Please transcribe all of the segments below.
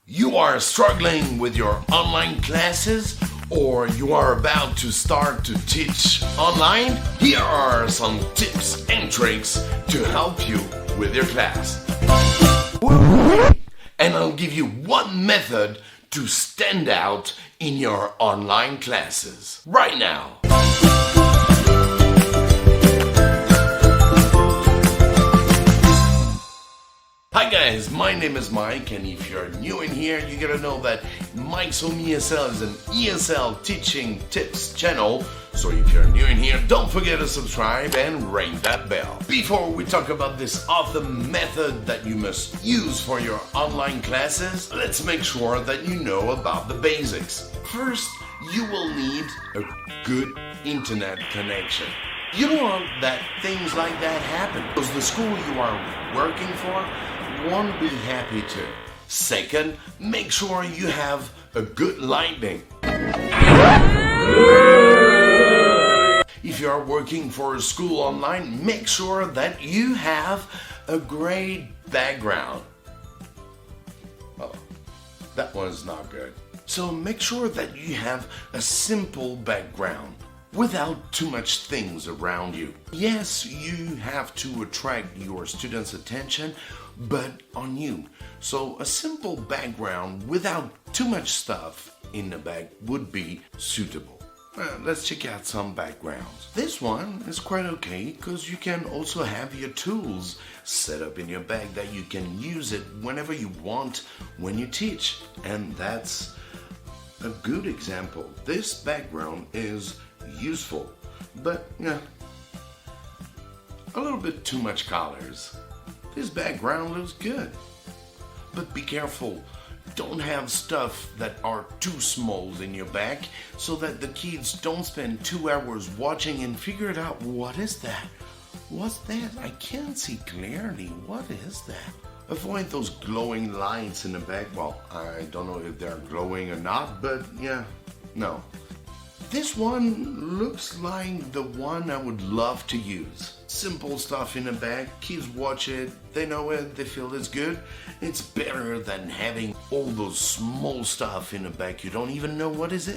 You are struggling with your online classes, or you are about to start to teach online? Here are some tips and tricks to help you with your class. And I'll give you one method to stand out in your online classes right now. Hi guys, my name is Mike, and if you're new in here, you gotta know that Mike's Home ESL is an ESL teaching tips channel. So if you're new in here, don't forget to subscribe and ring that bell. Before we talk about this awesome method that you must use for your online classes, let's make sure that you know about the basics. First, you will need a good internet connection. You don't want that things like that happen, because the school you are working for won't be happy to. Second, make sure you have a good lighting. If you are working for a school online, make sure that you have a great background. Oh, that one's not good. So make sure that you have a simple background without too much things around you. Yes, you have to attract your students' attention, but on you. So a simple background without too much stuff in the back would be suitable. Let's check out some backgrounds. This one is quite okay because you can also have your tools set up in your bag that you can use it whenever you want when you teach. And that's a good example. This background is useful, but yeah, a little bit too much colors. This background looks good, but be careful. Don't have stuff that are too small in your back so that the kids don't spend 2 hours watching and figure it out. What is that? What's that? I can't see clearly. What is that? Avoid those glowing lights in the back. Well, I don't know if they're glowing or not, but yeah, no. This one looks like the one I would love to use. Simple stuff in the back, kids watch it, they know it, they feel it's good. It's better than having all those small stuff in the back. You don't even know what it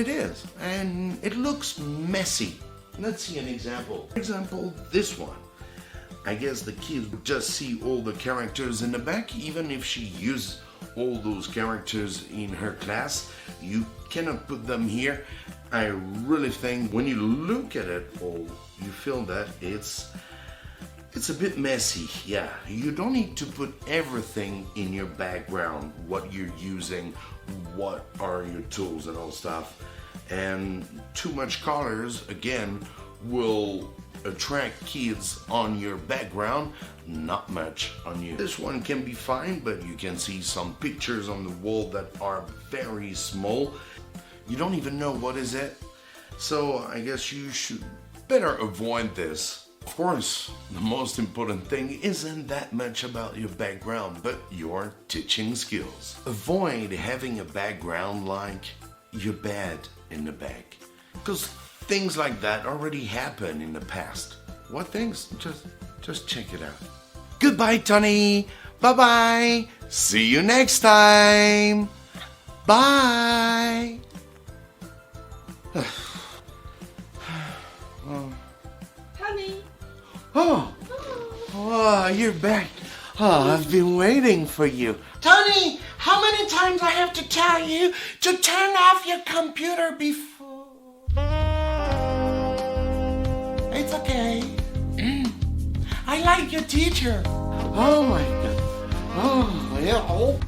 is. And it looks messy. Let's see an example. For example, this one. I guess the kids would just see all the characters in the back, even if she used all those characters in her class. You cannot put them here. I really think when you look at it all, you feel that it's a bit messy. Yeah, you don't need to put everything in your background, what you're using, what are your tools and all stuff. And too much colors, again, will attract kids on your background, not much on you. This one can be fine, but you can see some pictures on the wall that are very small. You don't even know what is it. So I guess you should better avoid this. Of course, the most important thing isn't that much about your background, but your teaching skills. Avoid having a background like your bed in the back, because things like that already happened in the past. What things? Just check it out. Goodbye, Tony. Bye-bye. See you next time. Bye. Honey. Oh, you're back. Oh, I've been waiting for you. Tony, how many times I have to tell you to turn off your computer before? It's okay. I like your teacher. Oh my God. Oh, yeah. Oh.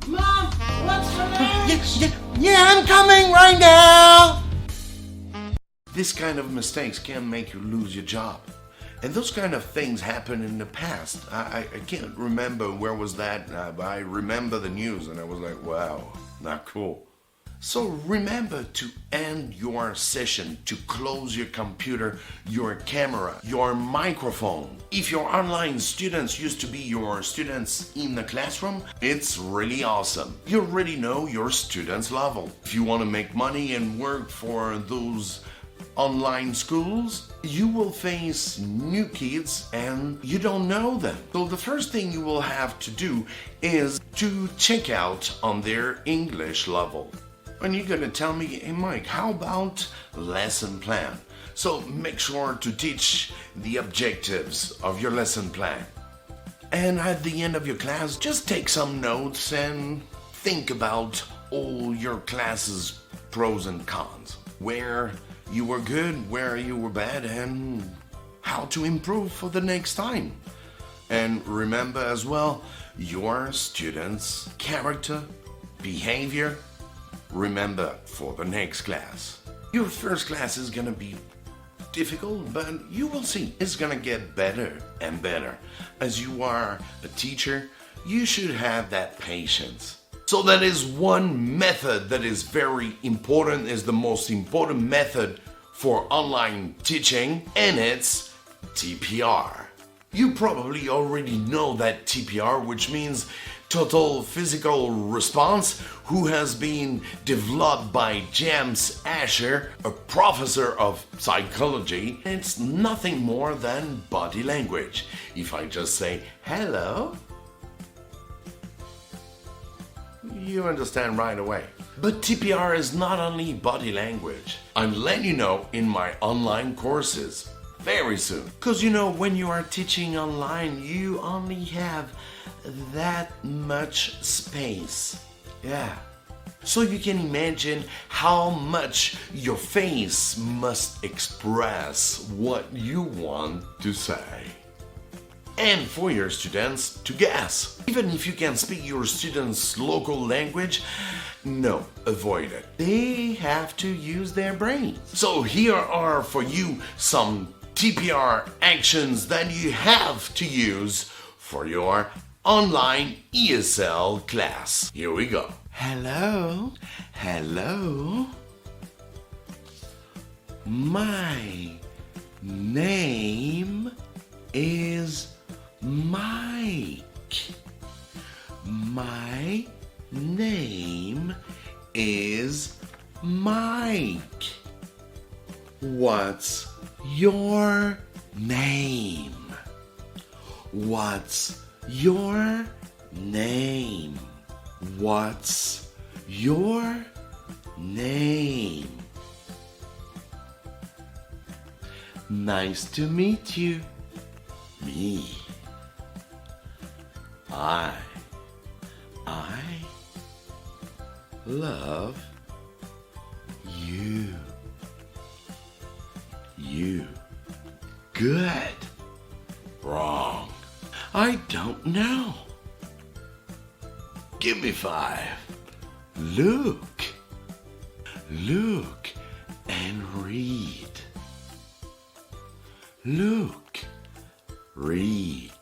Mom, what's for lunch? Yeah, I'm coming right now. This kind of mistakes can make you lose your job. And those kind of things happened in the past. I can't remember where was that. I remember the news and I was like, wow, not cool. So remember to end your session, to close your computer, your camera, your microphone. If your online students used to be your students in the classroom, it's really awesome. You already know your students' level. If you want to make money and work for those online schools, you will face new kids and you don't know them. So the first thing you will have to do is to check out on their English level. And you're gonna tell me, hey Mike, how about lesson plan? So make sure to teach the objectives of your lesson plan. And at the end of your class, just take some notes and think about all your class's pros and cons. Where you were good, where you were bad, and how to improve for the next time. And remember as well, your students' character, behavior, remember for the next class. Your first class is gonna be difficult, but you will see it's gonna get better and better. As you are a teacher, you should have that patience. So that is one method that is very important, is the most important method for online teaching, and it's TPR. You probably already know that TPR, which means Total Physical Response, who has been developed by James Asher, a professor of psychology. It's nothing more than body language. If I just say hello, you understand right away. But TPR is not only body language. I'm letting you know in my online courses very soon. Because you know, when you are teaching online, you only have that much space. Yeah. So you can imagine how much your face must express what you want to say. And for your students to guess. Even if you can speak your students' local language, no, avoid it. They have to use their brains. So here are for you some TPR actions that you have to use for your online ESL class. Here we go. Hello, hello. My name is Mike. My name is Mike. What's your name? What's your name? What's your name? Nice to meet you. Me. I love you. You. Good. Wrong. I don't know. Give me 5. Look. Look and read. Look. Read.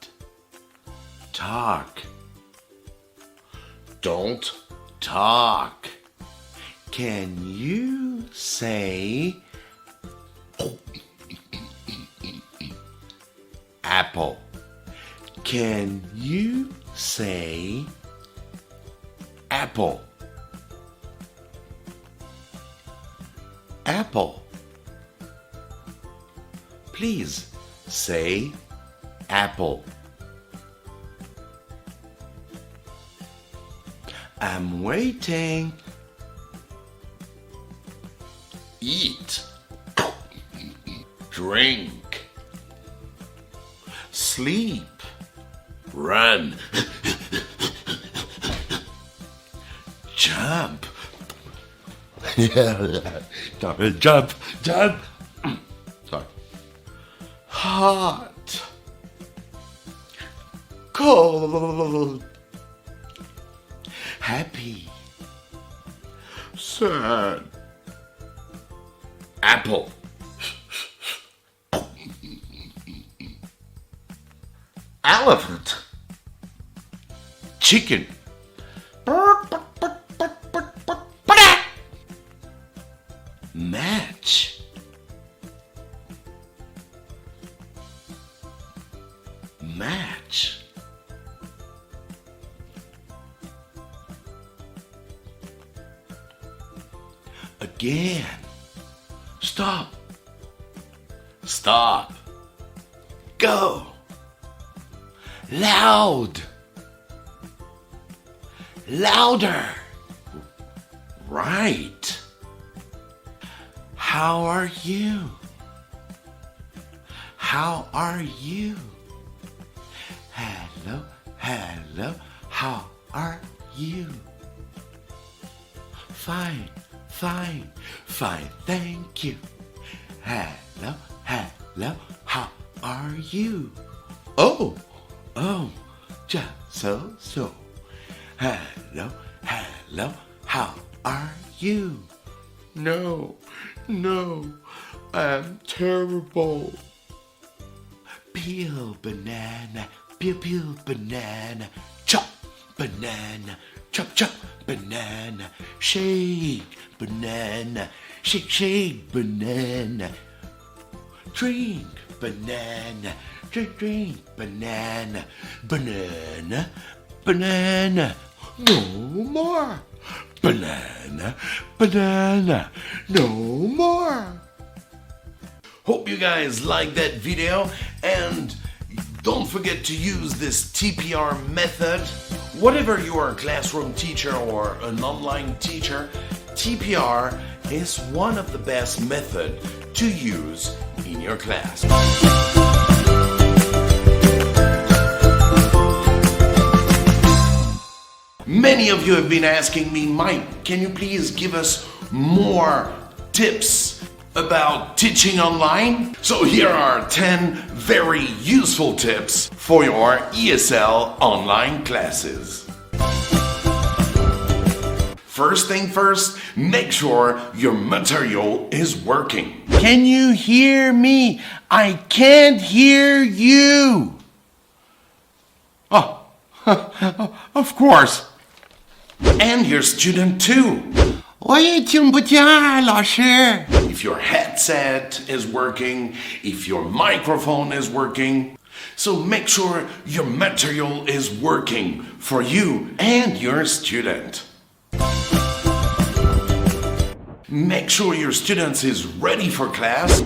Talk. Don't talk. Can you say apple? Can you say apple? Apple. Please say apple. I'm waiting. Eat. Drink. Sleep. Run. Jump. Jump. Jump. Sorry. Hot. Cold. Happy. Sad. Apple. Elephant. Chicken. Match. Match. Again. Stop. Stop. Go. Loud. Louder. Right. How are you? How are you? Hello, hello, how are you? Fine, fine, fine, thank you. Hello, hello, how are you? Oh, just so. Hello, hello, how are you? No, I'm terrible. Peel banana, peel banana, chop banana, chop banana, shake banana, shake banana, drink banana, drink banana, banana, no more. Banana, no more. Hope you guys like that video, and don't forget to use this TPR method. Whatever you are, a classroom teacher or an online teacher, TPR is one of the best methods to use in your class. Many of you have been asking me, Mike, can you please give us more tips about teaching online? So here are 10 very useful tips for your ESL online classes. First thing first, make sure your material is working. Can you hear me? I can't hear you. Oh, of course. And your student too. 我也听不见，老师。 If your headset is working, if your microphone is working, so make sure your material is working for you and your student. Make sure your student is ready for class.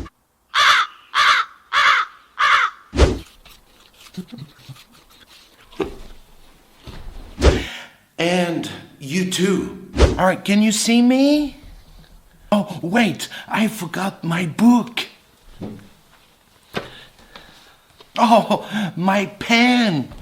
And you too. All right, can you see me? Oh, wait, I forgot my book. Oh, my pen.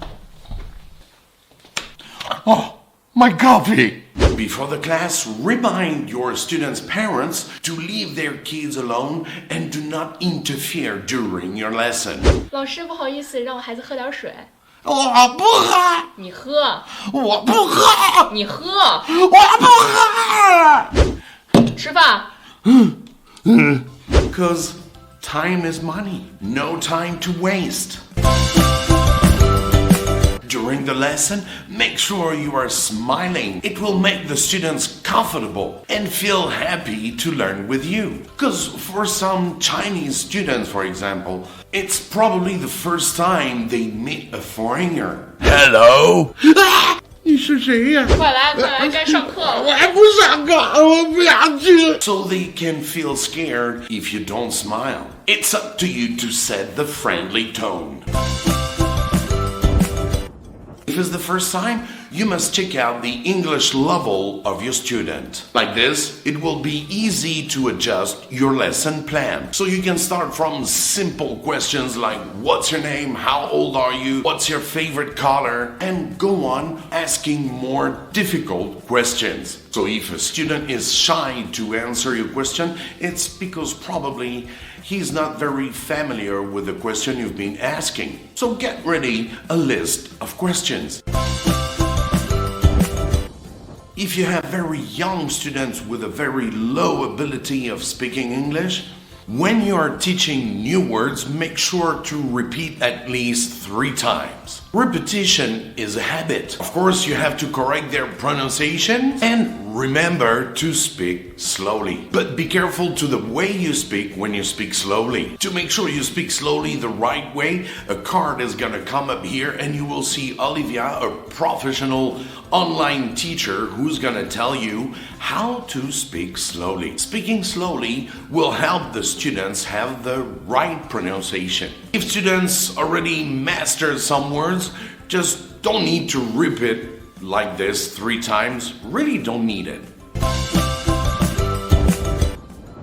Oh, my copy. Before the class, remind your students' parents to leave their kids alone and do not interfere during your lesson. 老师，不好意思，让我孩子喝点水。我不喝，你喝，我不喝，你喝，我不喝。吃饭。 Because time is money. No time to waste. During the lesson, make sure you are smiling. It will make the students comfortable and feel happy to learn with you. Because for some Chinese students, for example, it's probably the first time they meet a foreigner. Hello? 你是谁呀？快来，该上课了。我还不上课，我不想去。 So they can feel scared if you don't smile. It's up to you to set the friendly tone. If it's the first time, you must check out the English level of your student. Like this, it will be easy to adjust your lesson plan. So you can start from simple questions like what's your name, how old are you, what's your favorite color, and go on asking more difficult questions. So if a student is shy to answer your question, it's because probably he's not very familiar with the question you've been asking. So get ready a list of questions. If you have very young students with a very low ability of speaking English, when you are teaching new words, make sure to repeat at least 3 times. Repetition is a habit. Of course, you have to correct their pronunciation and remember to speak slowly. But be careful to the way you speak when you speak slowly. To make sure you speak slowly the right way, a card is gonna come up here and you will see Olivia, a professional online teacher, who's gonna tell you how to speak slowly. Speaking slowly will help the students have the right pronunciation. If students already master some words, just don't need to repeat like this 3 times. Really don't need it.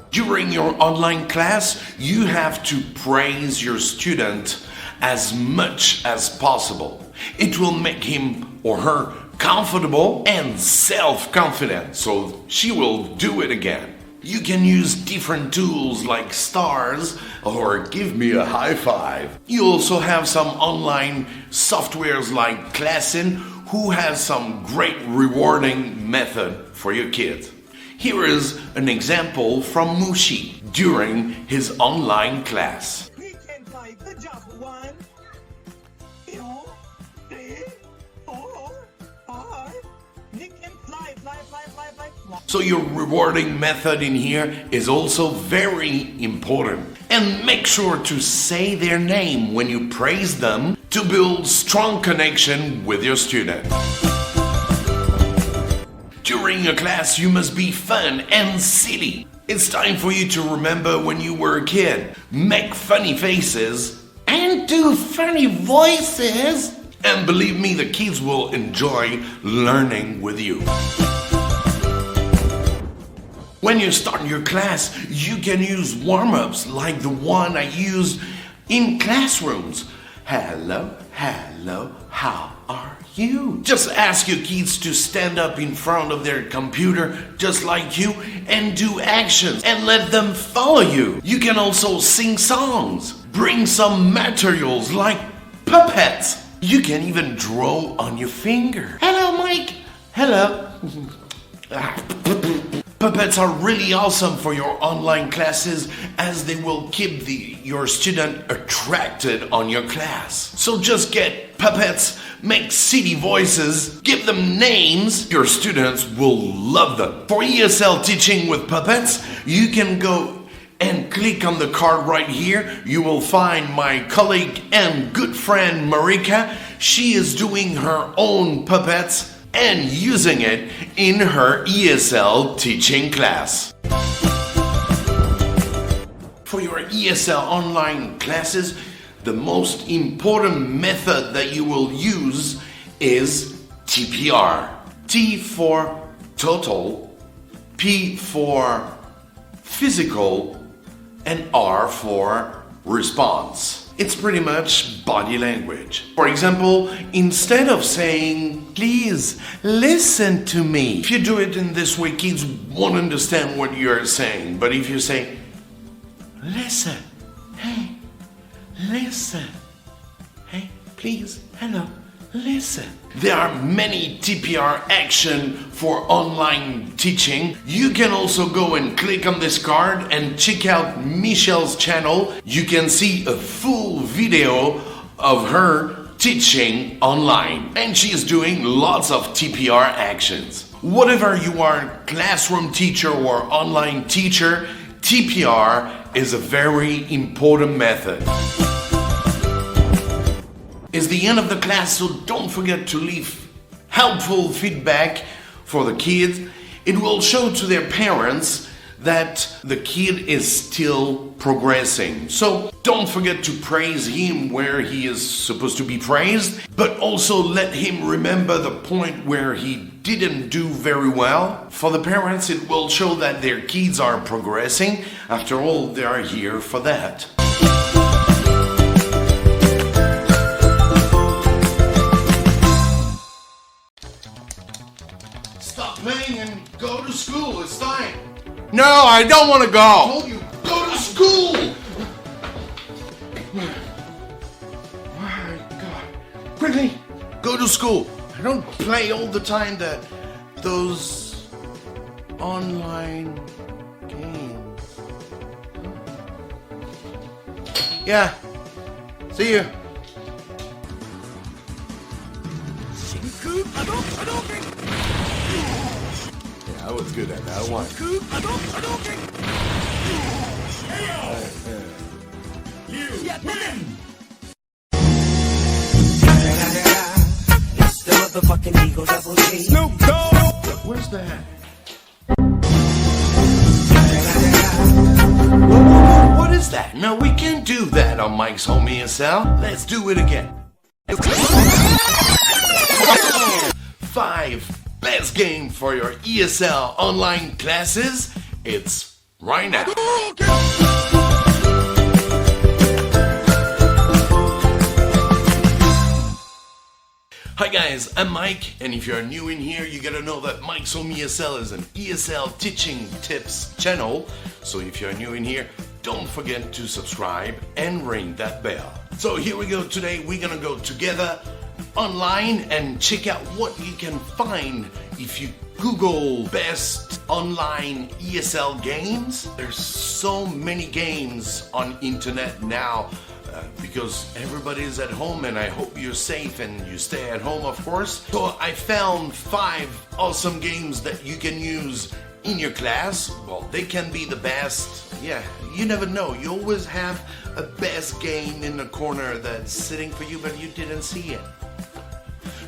During your online class, you have to praise your student as much as possible. It will make him or her comfortable and self-confident, so she will do it again. You can use different tools like stars or give me a high five. You also have some online softwares like Classin, who has some great rewarding method for your kids. Here is an example from Mushi during his online class. We can fight the jump. 1, 2, 3, 4, 5. We can fly. So your rewarding method in here is also very important. And make sure to say their name when you praise them to build strong connection with your student. During a class, you must be fun and silly. It's time for you to remember when you were a kid. Make funny faces And do funny voices. and believe me, the kids will enjoy learning with you. When you start your class, you can use warm-ups like the one I use in classrooms. Hello, how are you? Just ask your kids to stand up in front of their computer just like you and do actions and let them follow you. You can also sing songs. Bring some materials like puppets. You can even draw on your finger. Hello, Mike. Hello. Puppets are really awesome for your online classes as they will keep your student attracted on your class. So just get puppets, make silly voices, give them names. Your students will love them. For ESL teaching with puppets, you can go and click on the card right here. You will find my colleague and good friend Marika. She is doing her own puppets and using it in her ESL teaching class. For your ESL online classes, the most important method that you will use is TPR. T for total, P for physical, and R for response. It's pretty much body language. For example, instead of saying, please listen to me, if you do it in this way, kids won't understand what you're saying. But if you say, listen, hey, listen, hey, please, hello, listen. There are many TPR action for online teaching. You can also go and click on this card and check out Michelle's channel. You can see a full video of her teaching online. And she is doing lots of TPR actions. Whatever you are, classroom teacher or online teacher, TPR is a very important method. It's the end of the class, so don't forget to leave helpful feedback for the kids. It will show to their parents that the kid is still progressing. So don't forget to praise him where he is supposed to be praised, but also let him remember the point where he didn't do very well. For the parents, it will show that their kids are progressing. After all, they are here for that. Stop playing and go to school. It's time. No, I don't want to go. I told you, go to school. My God. Quickly, go to school. I don't play all the time those online games. Yeah. See you. I was good at that one. It's the motherfucking Eagle Double G. Snoop Dogg! Where's that? What is that? No, we can't do that on Mike's Home ESL. Let's do it again. 5 best game for your ESL online classes. It's right now. Hi guys, I'm Mike, and if you're new in here, you gotta know that Mike's Home ESL is an ESL teaching tips channel. So if you're new in here, don't forget to subscribe and ring that bell. So here we go. Today we're gonna go together online and check out what you can find if you Google best online ESL games. There's so many games on internet now because everybody's at home, and I hope you're safe and you stay at home, of course. So I found 5 awesome games that you can use in your class. Well, they can be the best. Yeah, you never know. You always have a best game in the corner that's sitting for you, but you didn't see it.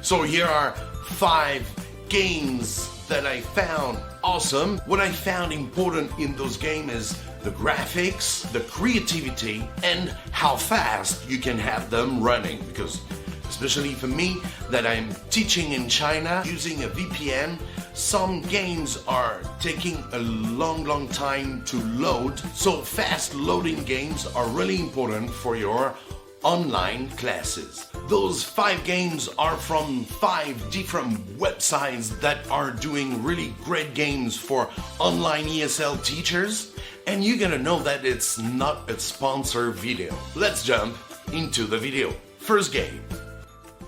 So here are 5 games that I found awesome. What I found important in those games is the graphics, the creativity, and how fast you can have them running. Because especially for me, that I'm teaching in China using a VPN, some games are taking a long time to load. So fast loading games are really important for your online classes. Those 5 games are from 5 different websites that are doing really great games for online ESL teachers, and you're gonna know that it's not a sponsored video. Let's jump into the video. First game.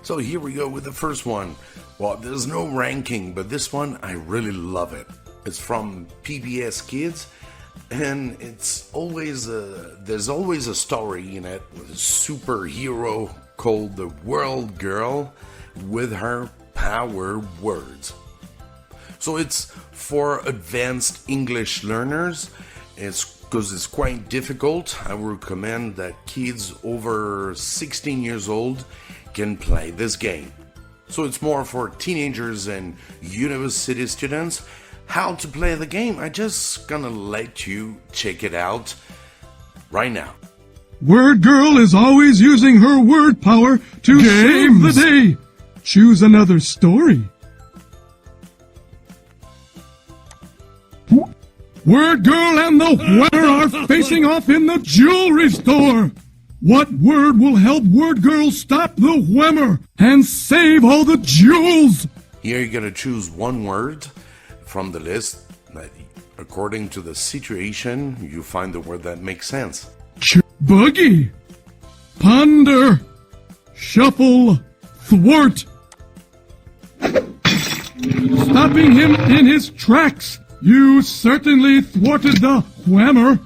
So here we go with the first one. Well, there's no ranking, but this one, I really love it. It's from PBS Kids, and it's always there's always a story in it with a superhero called the World Girl with her power words. So it's for advanced English learners. It's because it's quite difficult. I would recommend that kids over 16 years old can play this game. So it's more for teenagers and university students. How to play the game, I just gonna let you check it out right now. Word Girl is always using her word power to save the day. Choose another story. Word Girl and the Whemmer are facing off in the jewelry store. What word will help Word Girl stop the Whemmer and save all the jewels? Here you're gonna choose one word from the list that, according to the situation, you find the word that makes sense. Boogie, ponder, shuffle, thwart. Stopping him in his tracks. You certainly thwarted the Whammer.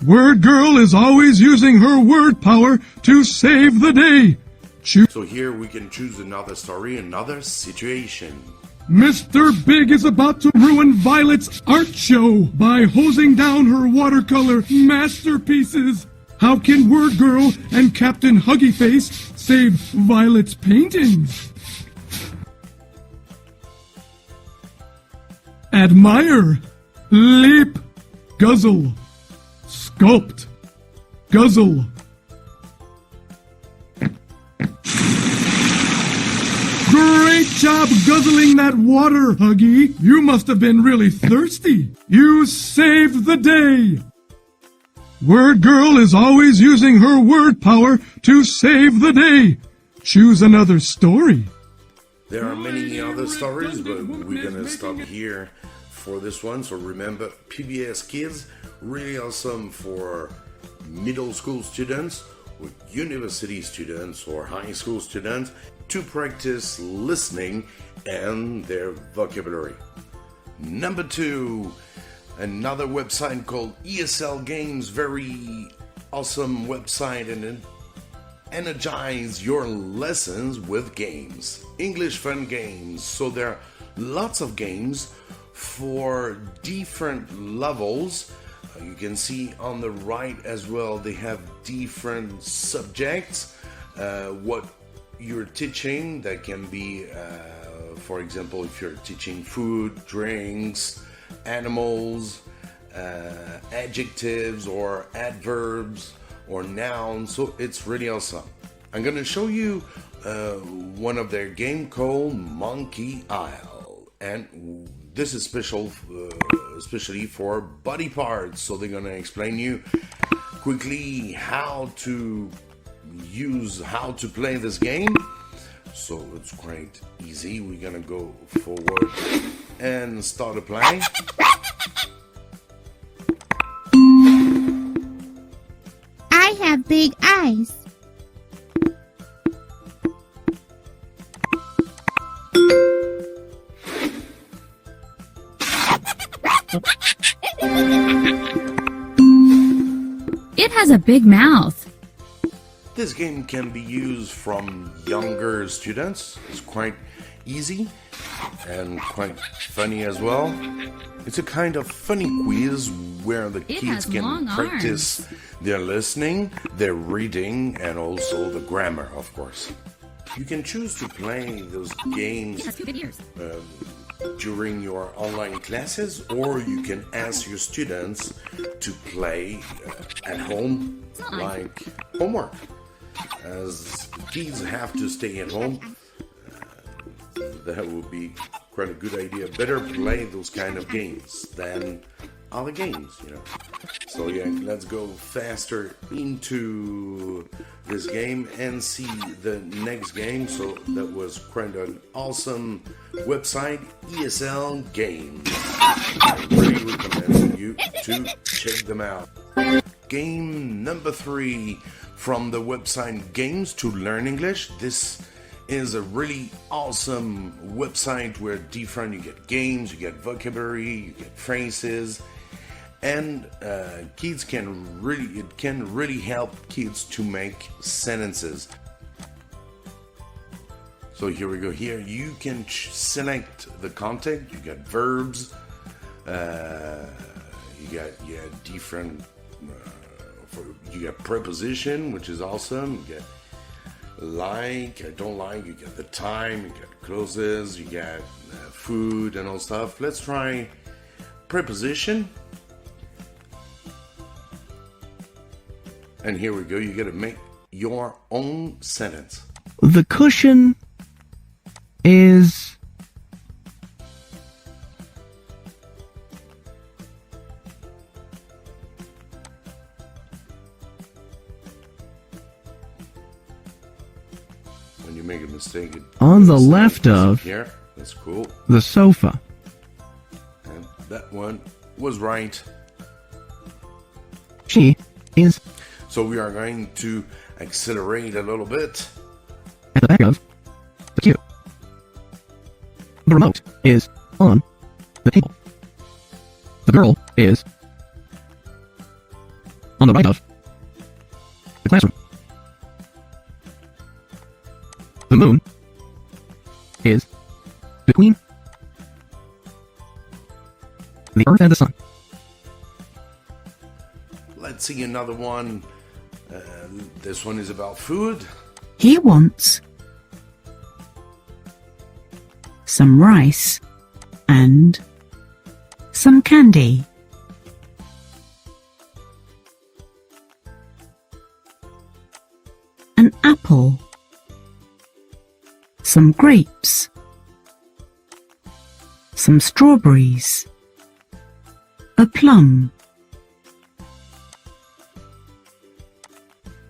Word Girl is always using her word power to save the day. So here we can choose another story, another situation. Mr. Big is about to ruin Violet's art show by hosing down her watercolor masterpieces. How can Word Girl and Captain Huggyface save Violet's paintings? Admire, leap, guzzle, sculpt, guzzle. Great job guzzling that water, Huggy. You must have been really thirsty. You saved the day. Word Girl is always using her word power to save the day. Choose another story. There are many other stories, but we're gonna stop here for this one. So remember, PBS Kids, really awesome for middle school students, with university students or high school students to practice listening and their vocabulary. Number 2, another website called ESL Games, very awesome website, and energize your lessons with games, English fun games. So there are lots of games for different levels. You can see on the right as well, they have different subjects. What you're teaching, that can be, for example, if you're teaching food, drinks, animals, adjectives or adverbs or nouns. So it's really awesome. I'm gonna show you one of their game called Monkey Isle, and this is special, especially for body parts. So they're gonna explain you quickly how to play this game. So it's quite easy. We're gonna go forward and start a play. I have big eyes. It has a big mouth. This game can be used from younger students. It's quite easy and quite funny as well. It's a kind of funny quiz where the kids can practice their listening, their reading, and also the grammar, of course. You can choose to play those games during your online classes, or you can ask your students to play at home, like homework. As kids have to stay at home, that would be quite a good idea. Better play those kind of games than other games, you know. So yeah, let's go faster into this game and see the next game. So that was quite an awesome website, ESL Games. I really recommend you to check them out. Game number 3 from the website Games to Learn English. This is a really awesome website where you get games, you get vocabulary, you get phrases, and it can really help kids to make sentences. So here we go. Here you can select the content. You got verbs, you got different. You got preposition, which is awesome. You get like, I don't like. You get the time. You got clothes. You got food and all stuff. Let's try preposition. And here we go. You got to make your own sentence. The cushion is when you make a mistake, on the left of here. That's cool. The sofa. And that one was right. She is So we are going to accelerate a little bit. at the back of the queue. The remote is on the table. The girl is on the right of the classroom. The moon is between the earth and the sun. Let's see another one. This one is about food. He wants some rice and some candy. An apple. Some grapes. Some strawberries. A plum.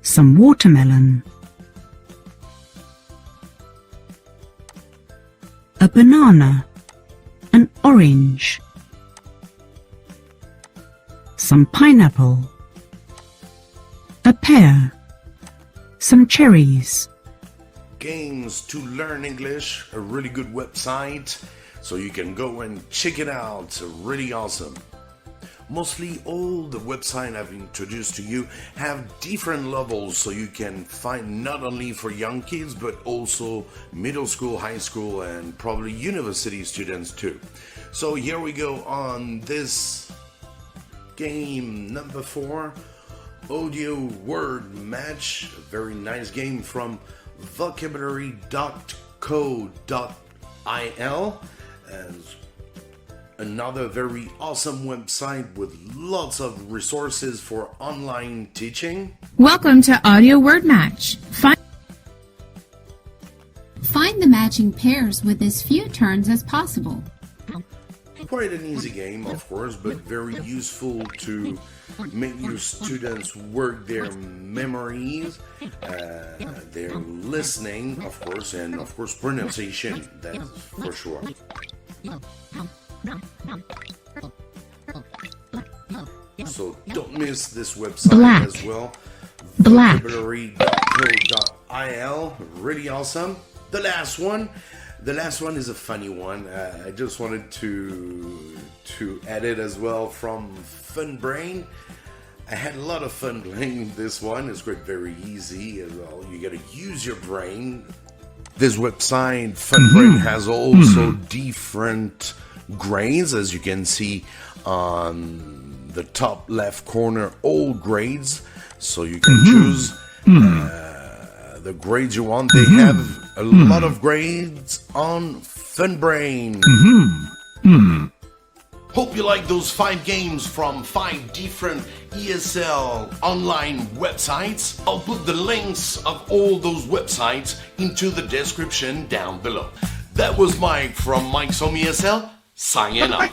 Some watermelon. A banana. An orange. Some pineapple. A pear. Some cherries. Games to Learn English, a really good website, so you can go and check it out. It's really awesome. Mostly all the websites I've introduced to you have different levels, so you can find not only for young kids but also middle school, high school, and probably university students too. So here we go on this game number 4, audio word match. A very nice game from vocabulary.co.il. As another very awesome website with lots of resources for online teaching. Welcome to Audio Word Match. Find the matching pairs with as few turns as possible. Quite an easy game, of course, but very useful to make your students work their memories, their listening, of course, and of course pronunciation, that's for sure. So don't miss this website as well. vocabulary.co.il, really awesome. The last one is a funny one. I just wanted to add it as well from Fun Brain. I had a lot of fun playing this one. It's great, very easy as well. You gotta use your brain. This website, Fun Brain, has also different grades, as you can see on the top left corner, all grades. So you can choose the grades you want. They have a lot of grades on FunBrain. Hope you like those 5 games from 5 different ESL online websites. I'll put the links of all those websites into the description down below. That was Mike from Mike's Home ESL, signing off.